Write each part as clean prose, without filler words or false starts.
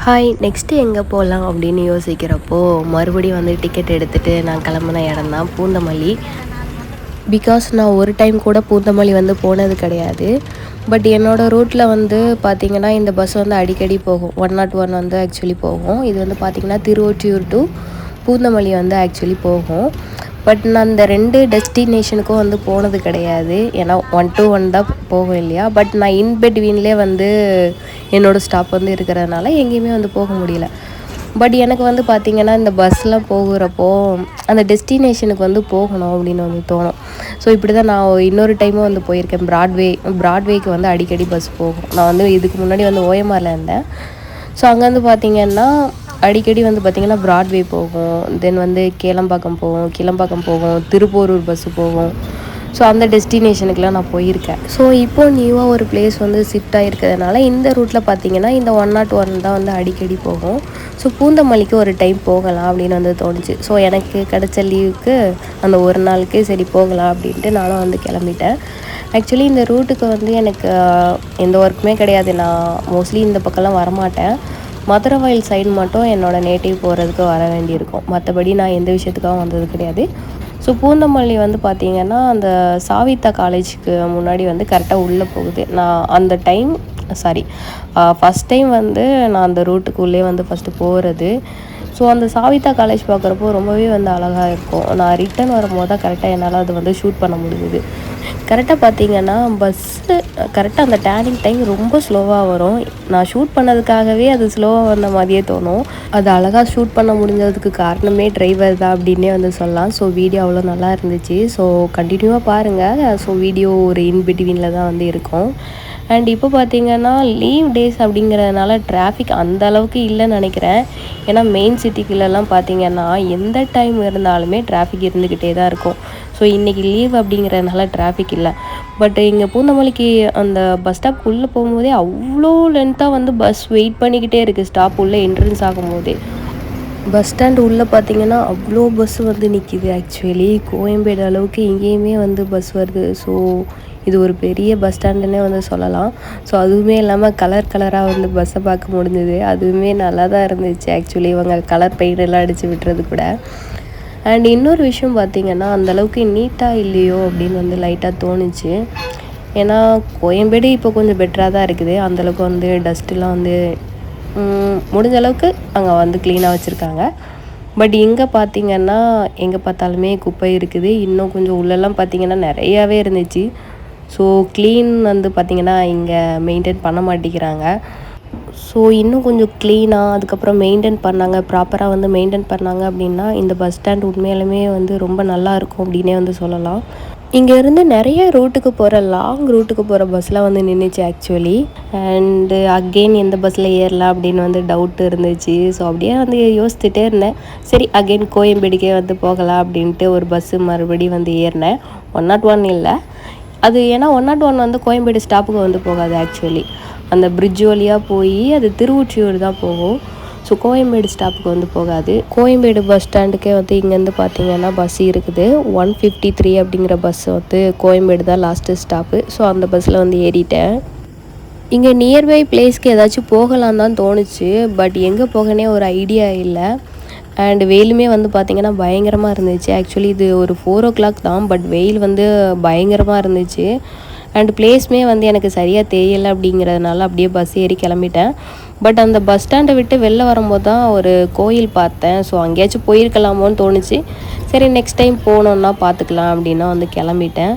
Hi next எங்கே போகலாம் அப்படின்னு யோசிக்கிறப்போ மறுபடியும் வந்து டிக்கெட் எடுத்துகிட்டு நான் கிளம்புன இடம் தான் பூந்தமல்லி. பிகாஸ் நான் ஒரு டைம் கூட பூந்தமல்லி வந்து போனது கிடையாது. பட் என்னோடய ரூட்டில் வந்து பார்த்திங்கன்னா இந்த பஸ் வந்து அடிக்கடி போகும். 101 வந்து ஆக்சுவலி போகும். இது வந்து பார்த்திங்கன்னா திருவொற்றியூர் டு பூந்தமல்லி வந்து ஆக்சுவலி போகும். பட் நான் அந்த 2 டெஸ்டினேஷனுக்கும் வந்து போனது கிடையாது. ஏன்னா 1 to 1 தான் போகும் இல்லையா. பட் நான் இன் பிட்வீன்லேயே வந்து என்னோடய ஸ்டாப் வந்து இருக்கிறதுனால எங்கேயுமே வந்து போக முடியல. பட் எனக்கு வந்து பார்த்திங்கன்னா இந்த பஸ்ஸில் போகிறப்போ அந்த டெஸ்டினேஷனுக்கு வந்து போகணும் அப்படின்னு வந்து தோணும். ஸோ இப்படி தான் நான் இன்னொரு டைமும் வந்து போயிருக்கேன். ப்ராட்வேக்கு வந்து அடிக்கடி பஸ் போகும். நான் வந்து இதுக்கு முன்னாடி வந்து ஓஎம்ஆரில் இருந்தேன். ஸோ அங்கேருந்து பார்த்திங்கன்னா அடிக்கடி வந்து பார்த்திங்கன்னா ப்ராட்வே போகும். தென் வந்து கேளம்பாக்கம் போகும், திருப்போரூர் பஸ்ஸு போகும். ஸோ அந்த டெஸ்டினேஷனுக்குலாம் நான் போயிருக்கேன். ஸோ இப்போது நியூவாக ஒரு பிளேஸ் வந்து ஷிஃப்ட் ஆகிருக்கிறதுனால இந்த ரூட்டில் பார்த்திங்கன்னா இந்த 101 தான் வந்து அடிக்கடி போகும். ஸோ பூந்தமல்லிக்கு ஒரு டைம் போகலாம் அப்படின்னு வந்து தோணுச்சு. ஸோ எனக்கு கிடைச்ச லீவுக்கு அந்த ஒரு நாளுக்கு சரி போகலாம் அப்படின்ட்டு நானும் வந்து கிளம்பிட்டேன். ஆக்சுவலி இந்த ரூட்டுக்கு வந்து எனக்கு எந்த ஒர்க்குமே கிடையாது. நான் மோஸ்ட்லி இந்த பக்கம்லாம் வரமாட்டேன். மதுரவாயில் சைடு மட்டும் என்னோடய நேட்டிவ் போகிறதுக்கு வர வேண்டியிருக்கும். மற்றபடி நான் எந்த விஷயத்துக்காகவும் வந்தது கிடையாது. ஸோ பூந்தமல்லி வந்து பார்த்திங்கன்னா அந்த சாவித்தா காலேஜுக்கு முன்னாடி வந்து கரெக்டாக உள்ளே போகுது. நான் அந்த ஃபஸ்ட் டைம் வந்து நான் அந்த ரூட்டுக்குள்ளே வந்து ஃபஸ்ட்டு போகிறது. ஸோ அந்த சாவித்தா காலேஜ் பார்க்குறப்போ ரொம்பவே வந்து அழகாக இருக்கும். நான் ரிட்டன் வரும்போது தான் கரெக்டாக என்னால் அது வந்து ஷூட் பண்ண முடியுது. கரெக்டாக பார்த்திங்கன்னா பஸ்ஸு கரெக்டாக அந்த டேர்னிங் டைம் ரொம்ப ஸ்லோவாக வரும். நான் ஷூட் பண்ணதுக்காகவே அது ஸ்லோவாக வந்த மாதிரியே தோணும். அது அழகாக ஷூட் பண்ண முடிஞ்சதுக்கு காரணமே டிரைவர் தான் அப்படின்னே வந்து சொல்லலாம். ஸோ வீடியோ அவ்வளோ நல்லா இருந்துச்சு. ஸோ கண்டினியூவாக பாருங்கள். ஸோ வீடியோ ஒரு இன் பிட்வீனில் தான் வந்து இருக்கும். அண்ட் இப்போ பார்த்திங்கன்னா லீவ் டேஸ் அப்படிங்கிறதுனால டிராஃபிக் அந்த அளவுக்கு இல்லைன்னு நினைக்கிறேன். ஏன்னா மெயின் சிட்டிக்குள்ளெல்லாம் பார்த்திங்கன்னா எந்த டைம் இருந்தாலுமே டிராஃபிக் இருந்துக்கிட்டே தான் இருக்கும். ஸோ இன்றைக்கி லீவ் அப்படிங்கிறதுனால டிராஃபிக் இல்லை. பட் இங்கே பூந்தமல்லிக்கு அந்த பஸ் ஸ்டாப் உள்ளே போகும்போதே அவ்வளோ லென்த்தாக வந்து பஸ் வெயிட் பண்ணிக்கிட்டே இருக்குது. ஸ்டாப் உள்ளே என்ட்ரன்ஸ் ஆகும்போதே பஸ் ஸ்டாண்டு உள்ளே பார்த்திங்கன்னா அவ்வளோ பஸ்ஸு வந்து நிற்கிது. ஆக்சுவலி கோயம்பேடு அளவுக்கு இங்கேயுமே வந்து பஸ் வருது. ஸோ இது ஒரு பெரிய பஸ் ஸ்டாண்டுன்னே வந்து சொல்லலாம். ஸோ அதுவுமே இல்லாமல் கலராக வந்து பஸ்ஸை பார்க்க முடிஞ்சுது. அதுவுமே நல்லா தான் இருந்துச்சு. ஆக்சுவலி இவங்க கலர் பெயிண்ட் எல்லாம் அடித்து விட்டுறது கூட. அண்ட் இன்னொரு விஷயம் பார்த்திங்கன்னா அந்தளவுக்கு நீட்டாக இல்லையோ அப்படின்னு வந்து லைட்டாக தோணுச்சு. ஏன்னா கோயம்பேடு இப்போ கொஞ்சம் பெட்டராக தான் இருக்குது. அந்தளவுக்கு வந்து டஸ்ட்டுலாம் வந்து முடிஞ்ச அளவுக்கு அங்கே வந்து க்ளீனாக வச்சுருக்காங்க. பட் இங்கே பார்த்திங்கன்னா எங்கே பார்த்தாலுமே குப்பை இருக்குது. இன்னும் கொஞ்சம் உள்ளெல்லாம் பார்த்திங்கன்னா நிறையாவே இருந்துச்சு. ஸோ க்ளீன் வந்து பார்த்திங்கன்னா இங்கே மெயின்டைன் பண்ண மாட்டேங்கிறாங்க. ஸோ இன்னும் கொஞ்சம் க்ளீனாக அதுக்கப்புறம் ப்ராப்பராக வந்து மெயின்டைன் பண்ணாங்க அப்படின்னா இந்த பஸ் ஸ்டாண்ட் உண்மையிலுமே வந்து ரொம்ப நல்லாயிருக்கும் அப்படின்னே வந்து சொல்லலாம். இங்கேருந்து நிறைய லாங் ரூட்டுக்கு போகிற பஸ்லாம் வந்து நின்றுச்சு ஆக்சுவலி. அண்டு அகெயின் எந்த பஸ்ஸில் ஏறலாம் அப்படின்னு வந்து டவுட் இருந்துச்சு. ஸோ அப்படியே வந்து யோசிச்சுட்டே இருந்தேன். சரி அகெயின் கோயம்பேடுக்கே வந்து போகலாம் அப்படின்ட்டு ஒரு பஸ்ஸு மறுபடியும் வந்து ஏறினேன். 101 இல்லை அது. ஏன்னா 101 வந்து கோயம்பேடு ஸ்டாப்புக்கு வந்து போகாது. ஆக்சுவலி அந்த பிரிட்ஜ் வழியாக போய் அது திருவொற்றியூர் தான் போகும். ஸோ கோயம்பேடு ஸ்டாப்புக்கு வந்து போகாது. கோயம்பேடு பஸ் ஸ்டாண்டுக்கே வந்து இங்கேருந்து பார்த்திங்கன்னா பஸ் இருக்குது. 153 அப்படிங்கிற பஸ் வந்து கோயம்பேடு தான் லாஸ்ட்டு ஸ்டாப்பு. ஸோ அந்த பஸ்ஸில் வந்து ஏறிட்டேன். இங்கே நியர்பை பிளேஸ்க்கு ஏதாச்சும் போகலாம் தான் தோணுச்சு. பட் எங்கே போகனே ஒரு ஐடியா இல்லை. அண்ட் வெயிலுமே வந்து பார்த்திங்கன்னா பயங்கரமாக இருந்துச்சு. ஆக்சுவலி இது ஒரு 4 o'clock தான். பட் வெயில் வந்து பயங்கரமாக இருந்துச்சு. அண்ட் பிளேஸுமே வந்து எனக்கு சரியாக தெரியலை அப்படிங்கிறதுனால அப்படியே பஸ் ஏறி கிளம்பிட்டேன். பட் அந்த பஸ் ஸ்டாண்டை விட்டு வெளில வரும்போது தான் ஒரு கோயில் பார்த்தேன். ஸோ அங்கேயாச்சும் போயிருக்கலாமோன்னு தோணுச்சு. சரி நெக்ஸ்ட் டைம் போனோன்னா பார்த்துக்கலாம் அப்படின்னா வந்து கிளம்பிட்டேன்.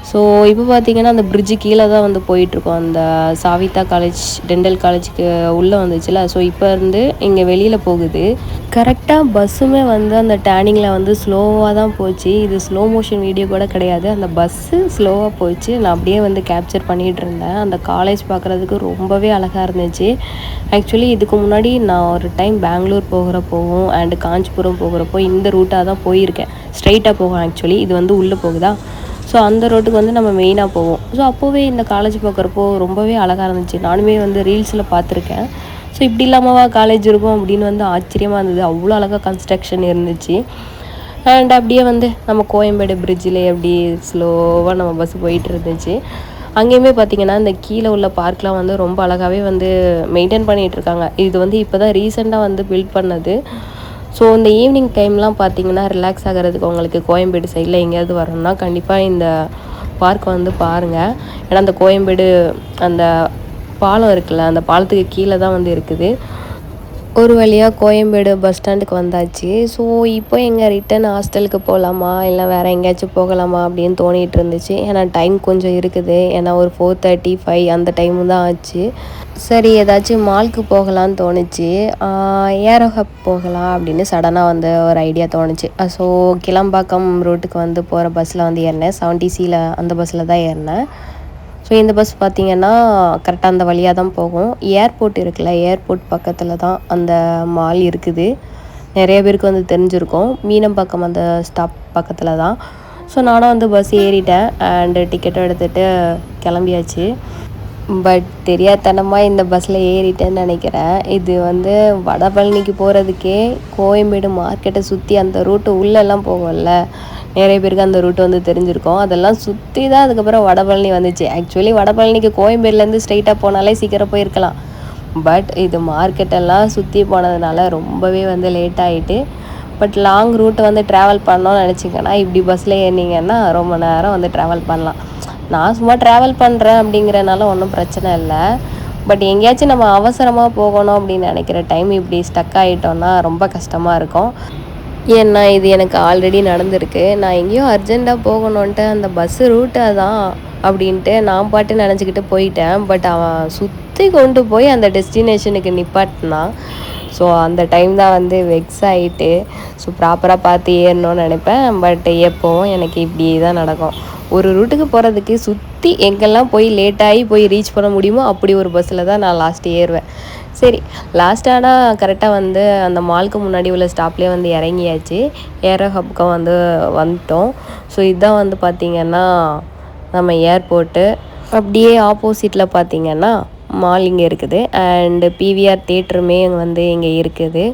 ஸோ இப்போ பார்த்திங்கன்னா அந்த பிரிட்ஜு கீழே தான் வந்து போயிட்டுருக்கோம். அந்த சாவித்தா காலேஜ் டென்டல் காலேஜுக்கு உள்ளே வந்துச்சுல. ஸோ இப்போ இருந்து இங்கே வெளியில் போகுது. கரெக்டாக பஸ்ஸுமே வந்து அந்த டேர்னிங்கில் வந்து ஸ்லோவாக தான் போச்சு. இது ஸ்லோ மோஷன் வீடியோ கூட கிடையாது. அந்த பஸ்ஸு ஸ்லோவாக போச்சு. நான் அப்படியே வந்து கேப்சர் பண்ணிகிட்டு இருந்தேன். அந்த காலேஜ் பார்க்குறதுக்கு ரொம்பவே அழகாக இருந்துச்சு. ஆக்சுவலி இதுக்கு முன்னாடி நான் ஒரு டைம் பெங்களூர் போகிறப்போவும் அண்டு காஞ்சிபுரம் போகிறப்போ இந்த ரூட்டாக தான் போயிருக்கேன். ஸ்ட்ரைட்டாக போகும். ஆக்சுவலி இது வந்து உள்ளே போகுதா. ஸோ அந்த ரோட்டுக்கு வந்து நம்ம மெயினாக போவோம். ஸோ அப்போவே இந்த காலேஜ் பார்க்குறப்போ ரொம்பவே அழகாக இருந்துச்சு. நானுமே வந்து ரீல்ஸில் பார்த்துருக்கேன். ஸோ இப்படி இல்லாமவா காலேஜ் இருக்கும் அப்படின்னு வந்து ஆச்சரியமாக இருந்தது. அவ்வளோ அழகாக கன்ஸ்ட்ரக்ஷன் இருந்துச்சு. அண்ட் அப்படியே வந்து நம்ம கோயம்பேடு பிரிட்ஜில் அப்படி ஸ்லோவாக நம்ம பஸ் போயிட்டு இருந்துச்சு. அங்கேயுமே பார்த்திங்கன்னா இந்த கீழே உள்ள பார்க்லாம் வந்து ரொம்ப அழகாகவே வந்து மெயின்டைன் பண்ணிகிட்ருக்காங்க. இது வந்து இப்போ தான் ரீசெண்டாக வந்து பில்ட் பண்ணது. ஸோ இந்த ஈவினிங் டைம்லாம் பார்த்திங்கன்னா ரிலாக்ஸ் ஆகிறதுக்கு உங்களுக்கு கோயம்பேடு சைடில் எங்கேயாவது வரணும்னா கண்டிப்பாக இந்த பார்க் வந்து பாருங்கள். ஏன்னா அந்த கோயம்பேடு அந்த பாலம் இருக்குல்ல, அந்த பாலத்துக்கு கீழே தான் வந்து இருக்குது. ஒரு வழியாக கோயம்பேடு பஸ் ஸ்டாண்டுக்கு வந்தாச்சு. ஸோ இப்போ எங்கே ரிட்டன் ஹாஸ்டலுக்கு போகலாமா இல்லை வேறு எங்கேயாச்சும் போகலாமா அப்படின்னு தோணிகிட்டு இருந்துச்சு. ஏன்னா டைம் கொஞ்சம் இருக்குது. ஏன்னா ஒரு 4:35 அந்த டைமு தான் ஆச்சு. சரி ஏதாச்சும் மாலுக்கு போகலான்னு தோணுச்சு. ஏரோ ஹப் போகலாம் அப்படின்னு சடனாக வந்து ஒரு ஐடியா தோணுச்சு. ஸோ கிளம்பாக்கம் ரூட்டுக்கு வந்து போகிற பஸ்ஸில் வந்து ஏறினேன். 70Cயில் அந்த பஸ்ஸில் தான் ஏறினேன். ஸோ இந்த பஸ் பார்த்திங்கன்னா கரெக்டாக அந்த வழியாக தான் போகும். ஏர்போர்ட் இருக்குல்ல, ஏர்போர்ட் பக்கத்தில் தான் அந்த மால் இருக்குது. நிறைய பேருக்கு வந்து தெரிஞ்சிருக்கும். மீனம்பாக்கம் அந்த ஸ்டாப் பக்கத்தில் தான். ஸோ நானும் வந்து பஸ் ஏறிட்டேன் அண்டு டிக்கெட்டும் எடுத்துகிட்டு கிளம்பியாச்சு. பட் தெரியாதனமாக இந்த பஸ்ஸில் ஏறிட்டேன்னு நினைக்கிறேன். இது வந்து வடபழனிக்கு போகிறதுக்கே கோயம்பேடு மார்க்கெட்டை சுற்றி அந்த ரூட்டு உள்ளெல்லாம் போகும்ல, நிறைய பேருக்கு அந்த ரூட் வந்து தெரிஞ்சிருக்கும். அதெல்லாம் சுற்றி தான் அதுக்கப்புறம் வடபழனி வந்துச்சு. ஆக்சுவலி வடபழனிக்கு கோயம்பேடுலேருந்து ஸ்ட்ரைட்டாக போனாலே சீக்கிரம் போயிருக்கலாம். பட் இது மார்க்கெட்டெல்லாம் சுற்றி போனதுனால ரொம்பவே வந்து லேட் ஆகிட்டு. பட் லாங் ரூட்டை வந்து ட்ராவல் பண்ணோன்னு நினச்சிங்கன்னா இப்படி பஸ்ஸில் ஏறினீங்கன்னா ரொம்ப நேரம் வந்து ட்ராவல் பண்ணலாம். நான் சும்மா ட்ராவல் பண்ணுறேன் அப்படிங்கிறனால ஒன்றும் பிரச்சனை இல்லை. பட் எங்கேயாச்சும் நம்ம அவசரமாக போகணும் அப்படின்னு நினைக்கிற டைம் இப்படி ஸ்டக் ஆகிட்டோன்னா ரொம்ப கஷ்டமாக இருக்கும். ஏன்னா இது எனக்கு ஆல்ரெடி நடந்திருக்கு. நான் எங்கேயோ அர்ஜெண்ட்டாக போகணுன்ட்டு அந்த பஸ்ஸு ரூட்டை தான் அப்படின்ட்டு நான் பாட்டு நினச்சிக்கிட்டு போயிட்டேன். பட் அவன் சுற்றி கொண்டு போய் அந்த டெஸ்டினேஷனுக்கு நிப்பாட்டினான். ஸோ அந்த டைம் தான் வந்து வெக்ஸ் ஆகிட்டு ஸோ ப்ராப்பராக பார்த்து ஏறணும்னு நினைப்பேன். பட் எப்போவும் எனக்கு இப்படி தான் நடக்கும். ஒரு ரூட்டுக்கு போகிறதுக்கு சுற்றி எங்கெல்லாம் போய் லேட்டாகி போய் ரீச் பண்ண முடியுமோ அப்படி ஒரு பஸ்ஸில் தான் நான் லாஸ்ட்டு ஏறுவேன். சரி லாஸ்ட்டானா கரெக்டாக வந்து அந்த மாலுக்கு முன்னாடி உள்ள ஸ்டாப்லேயே வந்து இறங்கியாச்சு. ஏரோ ஹப்புக்கு வந்து வந்துட்டோம். ஸோ இதுதான் வந்து பார்த்திங்கன்னா நம்ம ஏர்போர்ட்டு. அப்படியே ஆப்போசிட்டில் பார்த்திங்கன்னா மால் இங்கே இருக்குது அண்டு பிவிஆர் தேட்டருமே வந்து இங்கே இருக்குது.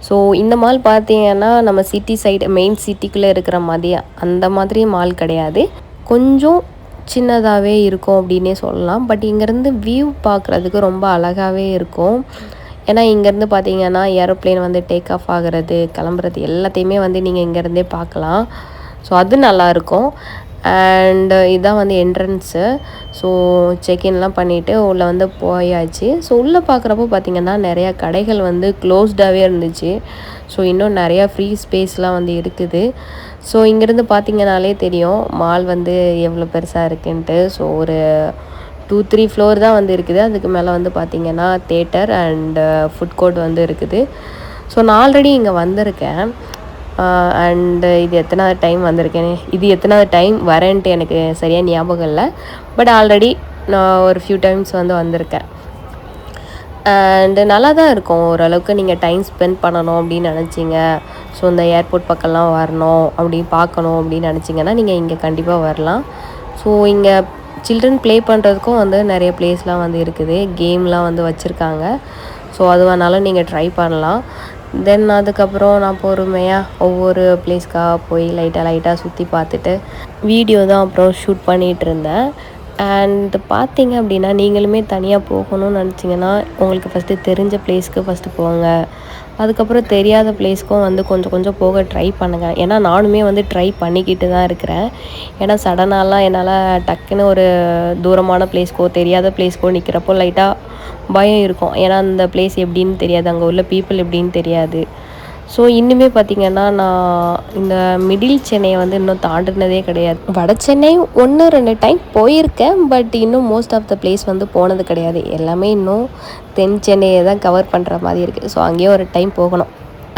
ஸோ இந்த மால் பார்த்திங்கன்னா நம்ம சிட்டி சைடு மெயின் சிட்டிக்குள்ளே இருக்கிற மாதிரி அந்த மாதிரி மால் கிடையாது. கொஞ்சம் சின்னதாகவே இருக்கும் அப்படின்னே சொல்லலாம். பட் இங்கேருந்து வியூ பார்க்குறதுக்கு ரொம்ப அழகாகவே இருக்கும். ஏன்னா இங்கேருந்து பார்த்திங்கன்னா ஏரோப்ளேன் வந்து டேக் ஆஃப் ஆகிறது கிளம்புறது எல்லாத்தையுமே வந்து நீங்கள் இங்கேருந்தே பார்க்கலாம். ஸோ அது நல்லாயிருக்கும். அண்டு இதுதான் வந்து என்ட்ரன்ஸு. ஸோ செக்இன்லாம் பண்ணிவிட்டு உள்ளே வந்து போயாச்சு. ஸோ உள்ளே பார்க்குறப்போ பார்த்திங்கன்னா நிறையா கடைகள் வந்து க்ளோஸ்டாகவே இருந்துச்சு. ஸோ இன்னும் நிறையா ஃப்ரீ ஸ்பேஸ்லாம் வந்து இருக்குது. ஸோ இங்கேருந்து பார்த்திங்கனாலே தெரியும் மால் வந்து எவ்வளோ பெருசாக இருக்குன்ட்டு. ஸோ ஒரு 2-3 ஃப்ளோர் தான் வந்து இருக்குது. அதுக்கு மேலே வந்து பார்த்திங்கன்னா தேட்டர் அண்டு ஃபுட் கோர்ட் வந்து இருக்குது. ஸோ நான் ஆல்ரெடி இங்கே வந்திருக்கேன். அண்டு இது எத்தனாவது டைம் வந்திருக்கேன், இது எத்தனாவது டைம் வரேன்ட்டு எனக்கு சரியாக ஞாபகம் இல்லை. பட் ஆல்ரெடி நான் ஒரு ஃபியூ டைம்ஸ் வந்து வந்திருக்கேன். அண்டு நல்லா தான் இருக்கும். ஓரளவுக்கு நீங்கள் டைம் ஸ்பெண்ட் பண்ணணும் அப்படின்னு நினச்சிங்க, ஸோ இந்த ஏர்போர்ட் பக்கம்லாம் வரணும் அப்படின்னு பார்க்கணும் அப்படின்னு நினச்சிங்கன்னா நீங்கள் இங்கே கண்டிப்பாக வரலாம். ஸோ இங்கே சில்ட்ரன் ப்ளே பண்ணுறதுக்கும் வந்து நிறைய ப்ளேஸ்லாம் வந்து இருக்குது. கேம்லாம் வந்து வச்சுருக்காங்க. ஸோ அது வேணாலும் நீங்கள் ட்ரை பண்ணலாம். தென் அதுக்கப்புறம் நான் பொறுமையாக ஒவ்வொரு ப்ளேஸ்க்காக போய் லைட்டாக சுற்றி பார்த்துட்டு வீடியோ தான் அப்புறம் ஷூட் பண்ணிகிட்டு இருந்தேன். அண்ட் பார்த்திங்க அப்படின்னா நீங்களுமே தனியாக போகணும்னு நினச்சிங்கன்னா உங்களுக்கு ஃபஸ்ட்டு தெரிஞ்ச ப்ளேஸ்க்கு ஃபஸ்ட்டு போங்க. அதுக்கப்புறம் தெரியாத ப்ளேஸ்க்கும் வந்து கொஞ்சம் கொஞ்சம் போக ட்ரை பண்ணுங்கள். ஏன்னா நானுமே வந்து ட்ரை பண்ணிக்கிட்டு தான் இருக்கிறேன். ஏன்னா சடனாலாம் என்னால் டக்குன்னு ஒரு தூரமான ப்ளேஸ்க்கோ தெரியாத ப்ளேஸ்க்கோ நிற்கிறப்போ லைட்டாக பயம் இருக்கும். ஏன்னா அந்த பிளேஸ் எப்படின்னு தெரியாது, அங்கே உள்ள பீப்புள் எப்படின்னு தெரியாது. ஸோ இன்னுமே பார்த்திங்கன்னா நான் இந்த மிடில் சென்னையை வந்து இன்னும் தாண்டினதே கிடையாது. வட சென்னை 1-2 டைம் போயிருக்கேன். பட் இன்னும் மோஸ்ட் ஆஃப் த பிளேஸ் வந்து போனது கிடையாது. எல்லாமே இன்னும் தென் சென்னையை தான் கவர் பண்ணுற மாதிரி இருக்குது. ஸோ அங்கேயே ஒரு டைம் போகணும்.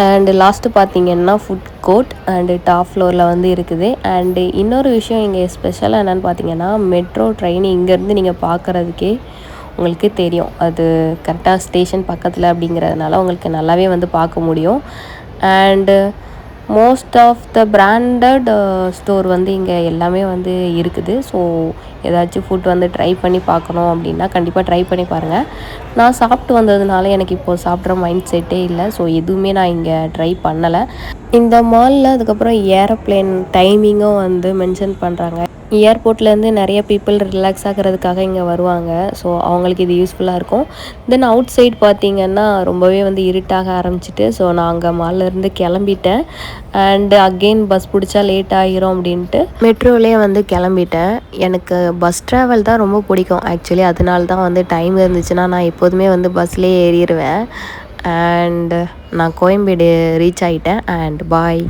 அண்டு லாஸ்ட்டு பார்த்திங்கன்னா ஃபுட் கோர்ட் அண்டு டாப் ஃப்ளோரில் வந்து இருக்குது. அண்டு இன்னொரு விஷயம் இங்கே ஸ்பெஷலாக என்னென்னு பார்த்திங்கன்னா மெட்ரோ ட்ரெயின் இங்கேருந்து நீங்கள் பார்க்குறதுக்கே உங்களுக்கு தெரியும். அது கரெக்டாக ஸ்டேஷன் பக்கத்தில் அப்படிங்கிறதுனால உங்களுக்கு நல்லாவே வந்து பார்க்க முடியும். And most of the branded store வந்து இங்கே எல்லாமே வந்து இருக்குது. ஸோ ஏதாச்சும் ஃபுட் வந்து ட்ரை பண்ணி பார்க்கணும் அப்படின்னா கண்டிப்பாக ட்ரை பண்ணி பாருங்கள். நான் சாப்பிட்டு வந்ததுனால எனக்கு இப்போது சாப்பிட்ற மைண்ட் செட்டே இல்லை. ஸோ எதுவுமே நான் இங்கே ட்ரை பண்ணலை. இந்த மாலில் அதுக்கப்புறம் ஏரோப்ளேன் டைமிங்கும் வந்து மென்ஷன் பண்ணுறாங்க. ஏர்போர்ட்லேருந்து நிறைய பீப்புள் ரிலாக்ஸ் ஆகிறதுக்காக இங்கே வருவாங்க. ஸோ அவங்களுக்கு இது யூஸ்ஃபுல்லாக இருக்கும். தென் அவுட் சைட் பார்த்திங்கன்னா ரொம்பவே வந்து இருட்டாக ஆரம்பிச்சிட்டு, ஸோ நான் அங்கே மால்லேருந்து கிளம்பிட்டேன். அண்டு அகெயின் பஸ் பிடிச்சா லேட் ஆகிரும் அப்படின்ட்டு மெட்ரோலேயே வந்து கிளம்பிட்டேன். எனக்கு பஸ் ட்ராவல் தான் ரொம்ப பிடிக்கும் ஆக்சுவலி. அதனால தான் வந்து டைம் இருந்துச்சுன்னா நான் எப்போதுமே வந்து பஸ்லேயே ஏறிடுவேன். அண்டு நான் கோயம்பேடு ரீச் ஆகிட்டேன். அண்ட் பாய்.